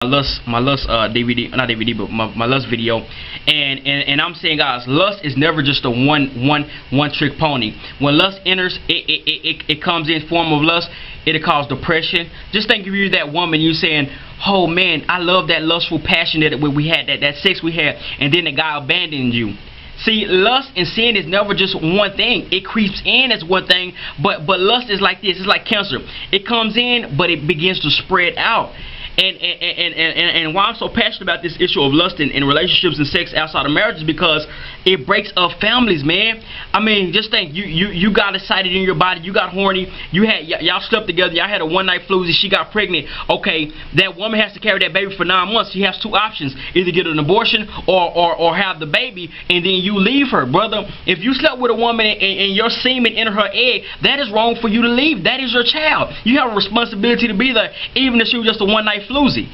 lust DVD, not DVD, but my lust video, and I'm saying, guys, lust is never just a one trick pony. When lust enters, it comes in form of lust. It'll cause depression. Just think if you're that woman, you saying, oh man, I love that lustful passion that we had, that sex we had, and then the guy abandoned you. See, lust and sin is never just one thing. It creeps in as one thing, but lust is like this. It's like cancer. It comes in, but it begins to spread out. And why I'm so passionate about this issue of lust in relationships and sex outside of marriage is because it breaks up families, man. I mean, just think, you got excited in your body, you got horny, y'all slept together, y'all had a one-night floozy, she got pregnant. Okay, that woman has to carry that baby for 9 months. She has two options: either get an abortion or have the baby, and then you leave her, brother. If you slept with a woman and your semen entered her egg, that is wrong for you to leave. That is your child. You have a responsibility to be there, even if she was just a one-night floozy.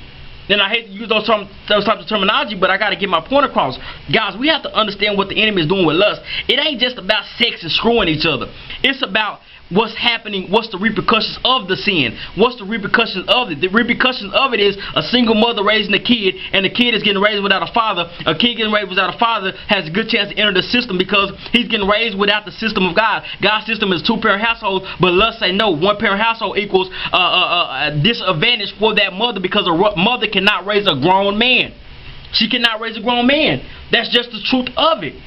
Then I hate to use those types of terminology, but I got to get my point across. Guys, we have to understand what the enemy is doing with lust. It ain't just about sex and screwing each other. It's about what's happening, what's the repercussions of the sin, what's the repercussions of it. The repercussions of it is a single mother raising a kid, and the kid is getting raised without a father. A kid getting raised without a father has a good chance to enter the system because he's getting raised without the system of God. God's system is two-parent household, but lust say no, one-parent household equals a disadvantage for that mother because a mother cannot raise a grown man. She cannot raise a grown man. That's just the truth of it.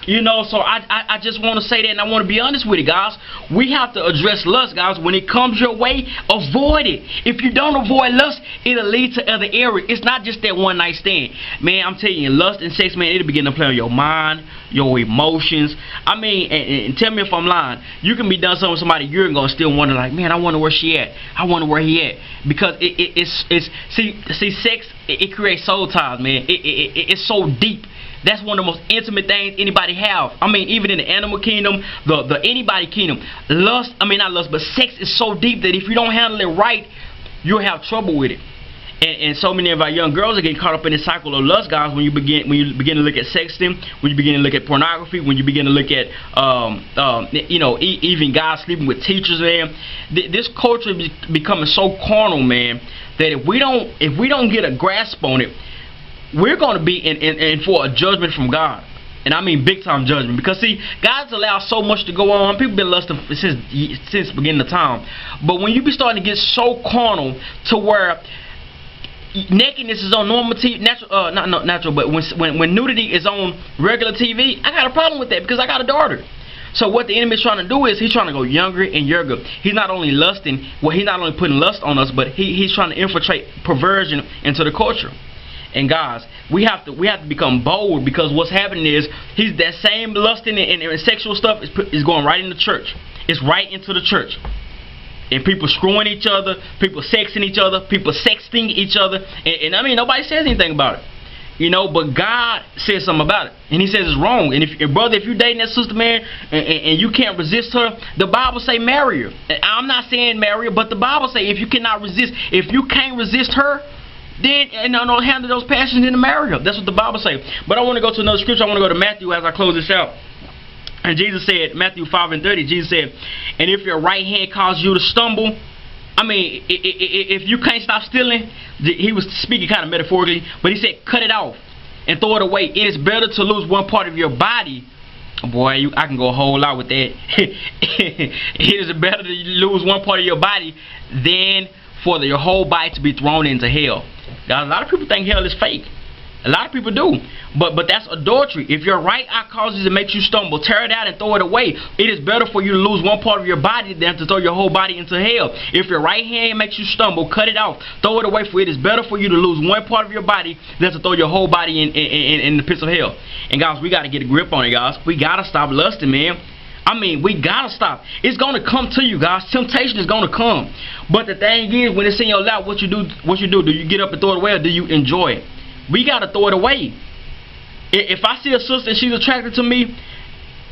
You know, so I just want to say that, and I want to be honest with you, guys. We have to address lust, guys. When it comes your way, avoid it. If you don't avoid lust, it'll lead to other areas. It's not just that one night stand. Man, I'm telling you, lust and sex, man, it'll begin to play on your mind, your emotions. I mean, and tell me if I'm lying. You can be done something with somebody a year ago and still wonder, like, man, I wonder where she at. I wonder where he at. Because see, sex, it creates soul ties, man. It's so deep. That's one of the most intimate things anybody have. I mean, even in the animal kingdom, the anybody kingdom, not lust, but sex is so deep that if you don't handle it right, you'll have trouble with it. And so many of our young girls are getting caught up in this cycle of lust, guys. When you begin to look at sexting, when you begin to look at pornography, when you begin to look at even guys sleeping with teachers, man. This culture is becoming so carnal, man, that if we don't get a grasp on it, we're going to be in for a judgment from God. And I mean big time judgment. Because see, God's allowed so much to go on. People been lusting since beginning of time. But when you be starting to get so carnal to where nakedness is on normal TV, not natural, but when nudity is on regular TV, I got a problem with that because I got a daughter. So what the enemy is trying to do is he's trying to go younger and younger. He's not only lusting, he's not only putting lust on us, but he's trying to infiltrate perversion into the culture. And guys, we have to become bold, because what's happening is he's that same lusting and sexual stuff is going right in the church. It's right into the church. And people screwing each other, people sexing each other, people sexting each other, and I mean nobody says anything about it. You know, but God says something about it, and He says it's wrong. And if you're dating that sister, man, and you can't resist her, the Bible say marry her. And I'm not saying marry her, but the Bible say if you cannot resist, if you can't resist her, then don't handle those passions in the marriage. That's what the Bible says. But I want to go to another scripture. I want to go to Matthew as I close this out. And Jesus said, Matthew 5:30, Jesus said, and if your right hand causes you to stumble, I mean, if you can't stop stealing, he was speaking kind of metaphorically, but he said, cut it off and throw it away. It is better to lose one part of your body. Boy, I can go a whole lot with that. It is better to lose one part of your body than for your whole body to be thrown into hell. Now, a lot of people think hell is fake. A lot of people do. But that's adultery. If your right eye causes it makes you stumble, tear it out and throw it away. It is better for you to lose one part of your body than to throw your whole body into hell. If your right hand makes you stumble, cut it off. Throw it away, for it is better for you to lose one part of your body than to throw your whole body in the pits of hell. And guys, we got to get a grip on it, guys. We got to stop lusting, man. I mean, we gotta stop. It's gonna come to you, guys. Temptation is gonna come. But the thing is, when it's in your lap, what you do? Do you get up and throw it away, or do you enjoy it? We gotta throw it away. If I see a sister and she's attracted to me,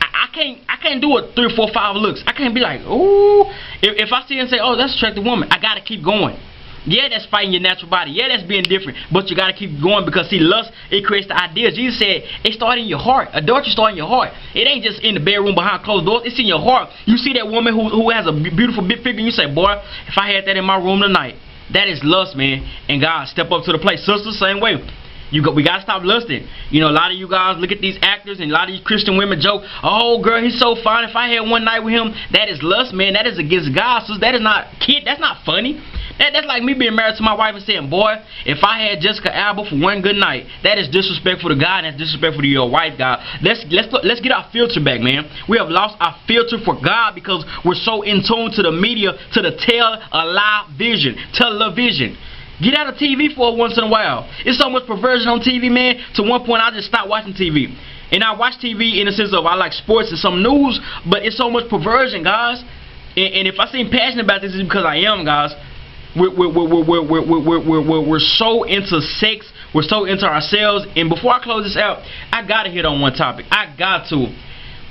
I can't do it 3, 4, 5 looks. I can't be like, ooh. If I see her and say, oh, that's an attractive woman, I gotta keep going. Yeah, that's fighting your natural body. Yeah, that's being different. But you got to keep going, because, see, lust, it creates the ideas. Jesus said it starts in your heart. Adultery starts in your heart. It ain't just in the bedroom behind closed doors. It's in your heart. You see that woman who has a beautiful big figure, and you say, boy, if I had that in my room tonight, That is lust, man. And God, step up to the plate. Sisters, same way. We gotta stop lusting. You know, a lot of you guys look at these actors and a lot of these Christian women joke, "Oh, girl, he's so fine. If I had one night with him," that is lust, man. That is against God. So that is not That's not funny. That's like me being married to my wife and saying, "Boy, if I had Jessica Alba for one good night," that is disrespectful to God. And that's disrespectful to your wife, God. Let's get our filter back, man. We have lost our filter for God because we're so in tune to the media, to the television. Get out of TV for once in a while. It's so much perversion on TV, man. To one point, I just stopped watching TV. And I watch TV in the sense of I like sports and some news, but it's so much perversion, guys. And if I seem passionate about this, it's because I am, guys. We're so into sex. We're so into ourselves. And before I close this out, I gotta hit on one topic. I got to.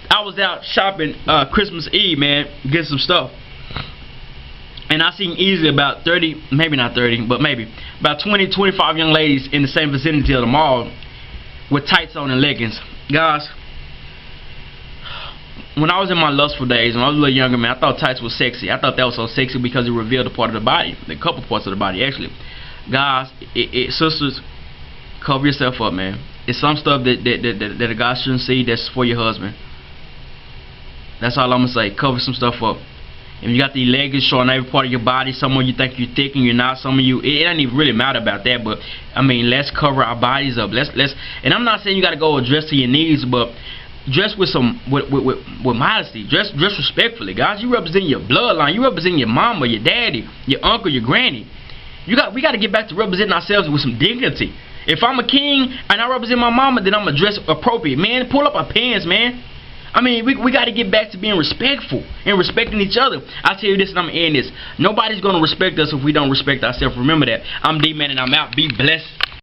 I was out shopping Christmas Eve, man, get some stuff. And I seen easily about 30, maybe not 30, but maybe about 20, 25 young ladies in the same vicinity of the mall with tights on and leggings. Guys, when I was in my lustful days, when I was a little younger, man, I thought tights was sexy. I thought that was so sexy because it revealed a part of the body, a couple parts of the body, actually. Guys, sisters, cover yourself up, man. It's some stuff that a guy shouldn't see that's for your husband. That's all I'm going to say. Cover some stuff up. If you got the leggings showing every part of your body, some of you think you're thick and you're not. Some of you, it doesn't even really matter about that. But I mean, let's cover our bodies up. Let's. And I'm not saying you got to go dress to your knees, but dress with some with modesty. Dress respectfully, guys. You represent your bloodline. You represent your mama, your daddy, your uncle, your granny. We got to get back to representing ourselves with some dignity. If I'm a king and I represent my mama, then I'm gonna dress appropriate, man. Pull up our pants, man. I mean, we got to get back to being respectful and respecting each other. I'll tell you this and I'm going to end this. Nobody's going to respect us if we don't respect ourselves. Remember that. I'm D-Man and I'm out. Be blessed.